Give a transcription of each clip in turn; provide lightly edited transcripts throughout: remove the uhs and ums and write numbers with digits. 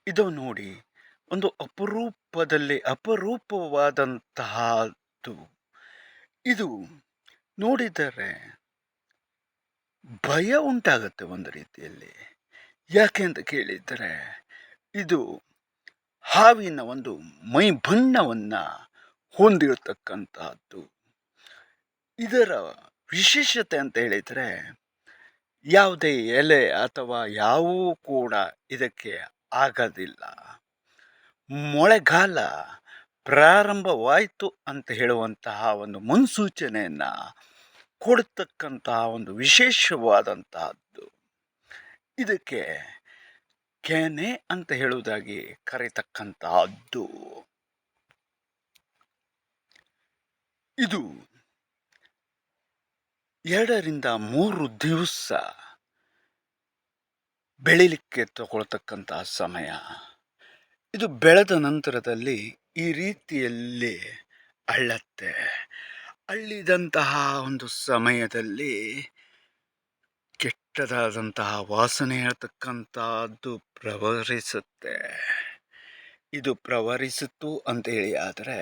ಇದು ನೋಡಿ, ಒಂದು ಅಪರೂಪದಲ್ಲಿ ಅಪರೂಪವಾದಂತಹದ್ದು. ಇದು ನೋಡಿದರೆ ಭಯ ಉಂಟಾಗತ್ತೆ ಒಂದು ರೀತಿಯಲ್ಲಿ. ಯಾಕೆ ಅಂತ ಕೇಳಿದರೆ, ಇದು ಹಾವಿನ ಒಂದು ಮೈ ಬಣ್ಣವನ್ನು ಹೊಂದಿರತಕ್ಕಂತಹದ್ದು. ಇದರ ವಿಶೇಷತೆ ಅಂತ ಹೇಳಿದರೆ, ಯಾವುದೇ ಎಲೆ ಅಥವಾ ಯಾವೂ ಕೂಡ ಇದಕ್ಕೆ ಆಗೋದಿಲ್ಲ. ಮಳೆಗಾಲ ಪ್ರಾರಂಭವಾಯಿತು ಅಂತ ಹೇಳುವಂತಹ ಒಂದು ಮುನ್ಸೂಚನೆಯನ್ನು ಕೊಡ್ತಕ್ಕಂತಹ ಒಂದು ವಿಶೇಷವಾದಂತಹದ್ದು. ಇದಕ್ಕೆ ಕೆನೆ ಅಂತ ಹೇಳುವುದಾಗಿ ಕರೆತಕ್ಕಂತಹದ್ದು. ಇದು 2 ರಿಂದ 3 ದಿವಸ ಬೆಳಿಲಿಕ್ಕೆ ತಗೊಳ್ತಕ್ಕಂತಹ ಸಮಯ. ಇದು ಬೆಳೆದ ನಂತರದಲ್ಲಿ ಈ ರೀತಿಯಲ್ಲಿ ಅಳ್ಳತ್ತೆ. ಅಳ್ಳಿದಂತಹ ಒಂದು ಸಮಯದಲ್ಲಿ ಕೆಟ್ಟದಾದಂತಹ ವಾಸನೆ ಹೇಳ್ತಕ್ಕಂಥದ್ದು ಪ್ರವರಿಸುತ್ತೆ. ಇದು ಪ್ರವರಿಸಿತು ಅಂತೇಳಿ ಆದರೆ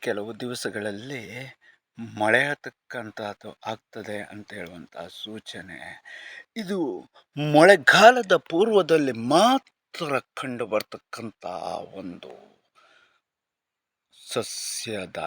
ಕೆಲವು ದಿವಸಗಳಲ್ಲಿ ಮಳೆ ಆಗ್ತಕ್ಕಂಥದ್ದು ಆಗ್ತದೆ ಅಂತ ಹೇಳುವಂತಹ ಸೂಚನೆ. ಇದು ಮಳೆಗಾಲದ ಪೂರ್ವದಲ್ಲಿ ಮಾತ್ರ ಕಂಡು ಬರ್ತಕ್ಕಂಥ ಒಂದು ಸಸ್ಯದ